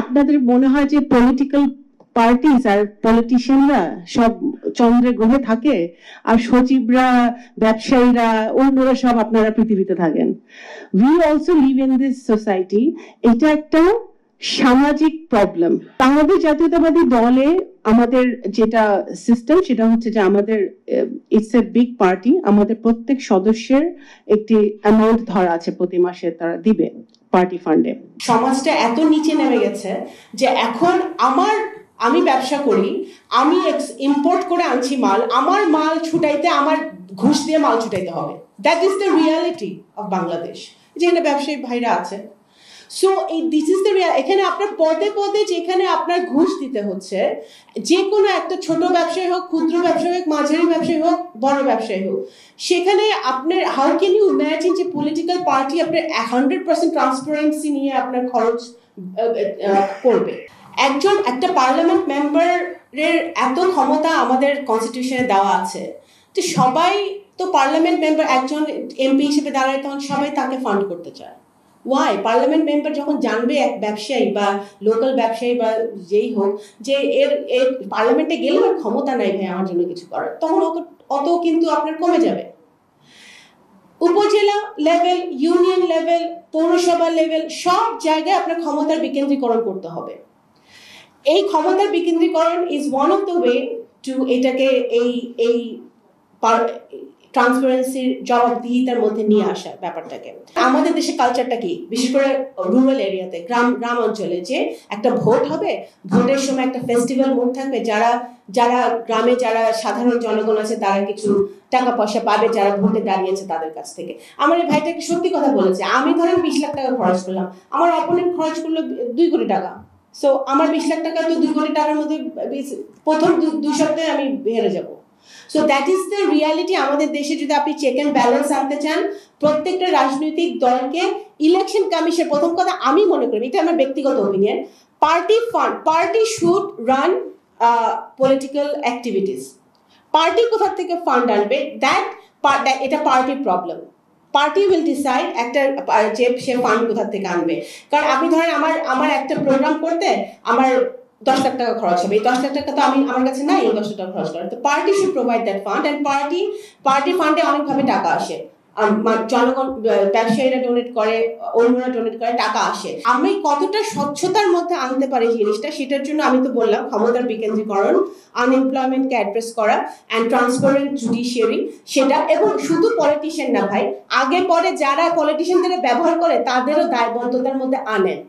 আপনাদের মনে হয় যে পলিটিক্যাল পার্টিস আর পলিটিশিয়ানরা সব চন্দ্রে গ্রহে থাকে আর সচিবরা, ব্যবসায়ীরা, অন্যরা সব আপনারা পৃথিবীতে থাকেন? We also live in this society. এটা একটা সামাজিক প্রবলেম। বাংলাদেশ জাতীয়তাবাদী দলে আমাদের যেটা সিস্টেম সেটা হচ্ছে যে আমাদের ইটস এ বিগ পার্টি। আমাদের প্রত্যেক সদস্যের একটি অ্যামাউন্ট ধরা আছে, প্রতি মাসে তারা দিবে পার্টি ফান্ডে। সমাজটা এত নিচে নেমে গেছে যে এখন আমি ব্যবসা করি, আমি ইম্পোর্ট করে আনছি মাল, আমার মাল ছুটাইতে আমার ঘুষ দিয়ে মাল ছুটাইতে হবে। That is the reality of Bangladesh, যেখানে ব্যবসায়ী ভাইরা আছে। So this is the Real. এখানে আপনার পদে পদে যেখানে আপনার ঘুষ দিতে হচ্ছে, যে কোনো একটা ছোট ব্যবসায়ী হোক, ক্ষুদ্র ব্যবসায়ী হোক, মাঝারি ব্যবসায়ী হোক, বড় ব্যবসায়ী হোক, সেখানে আপনার হাউ ক্যান ইউ ইমাজিন যে পলিটিক্যাল পার্টি আপনার 100% ট্রান্সপারেন্সি নিয়ে আপনার খরচ করবে? একটা পার্লামেন্ট মেম্বারের এত ক্ষমতা আমাদের কনস্টিটিউশনে দেওয়া আছে যে সবাই তো পার্লামেন্ট মেম্বার, একজন এমপি হিসেবে দাঁড়ায় তখন সবাই তাকে ফান্ড করতে চায়। ওয়াই? পার্লামেন্ট মেম্বার যখন জানবে এক ব্যবসায়ী বা লোকাল ব্যবসায়ী বা যেই হোক যে এর পার্লামেন্টে গেলে আর ক্ষমতা নাই ভাই আমার জন্য কিছু করার, তখন অত কিন্তু আপনার কমে যাবে। উপজেলা লেভেল, ইউনিয়ন লেভেল, পৌরসভা লেভেল, সব জায়গায় আপনার ক্ষমতার বিকেন্দ্রীকরণ করতে হবে। এই ক্ষমতার বিকেন্দ্রীকরণ is one of the way to এটাকে এই ট্রান্সপারেন্সির জবাবদিহিতার মধ্যে নিয়ে আসা ব্যাপারটাকে। আমাদের দেশে কালচারটা কি, বিশেষ করে রুরাল এরিয়াতে, গ্রাম অঞ্চলে, যে একটা ভোট হবে, ভোটের সময় একটা ফেস্টিভ্যাল মুড থাকবে, যারা গ্রামে যারা সাধারণ জনগণ আছে তারা কিছু টাকা পয়সা পাবে যারা ভোটে দাঁড়িয়েছে তাদের কাছ থেকে। আমার এই ভাইটাকে সত্যি কথা বলেছে, আমি ধরেন 20 লাখ টাকা খরচ করলাম, আমার অপোনেন্ট খরচ করলো 2 কোটি টাকা। সো আমার 20 লাখ টাকা তো 2 কোটি টাকার মধ্যে প্রথম 2 সপ্তাহে আমি হেরে যাব। So that is the reality. আমাদের দেশে যদি আপনি চেক অ্যান্ড ব্যালেন্স আনতে চান, প্রত্যেকটা রাজনৈতিক দলকে ইলেকশন কমিশন, প্রথম কথা আমি মনে করি, এটা আমার ব্যক্তিগত opinion, party should run political activities. Party কোথা থেকে ফান্ড আনবে, এটা পার্টির প্রবলেম। পার্টি উইল ডিসাইড যে সে ফান্ড কোথা থেকে আনবে। কারণ আপনি ধরেন আমার একটা প্রোগ্রাম করতে আমার 10 লাখ টাকা খরচ হবে, এই 10 লাখ টাকা তো আমার কাছে নাই 10 লাখ টাকা খরচ করার। তো party should provide that fund, and party ফান্ডে অনেকভাবে টাকা আসে। জনগণ, ব্যবসায়ীরা ডোনেট করে, অন্যরা ডোনেট করে, টাকা আসে। আমি কতটা স্বচ্ছতার মধ্যে আনতে পারি জিনিসটা, সেটার জন্য আমি তো বললাম ক্ষমতার বিকেন্দ্রীকরণ, আনএমপ্লয়মেন্টকে অ্যাড্রেস করা, অ্যান্ড ট্রান্সপারেন্ট জুডিশিয়ারি, সেটা। এবং শুধু পলিটিশিয়ান না ভাই, আগে পরে যারা পলিটিশিয়ানদের ব্যবহার করে তাদেরও দায়বদ্ধতার মধ্যে আনেন।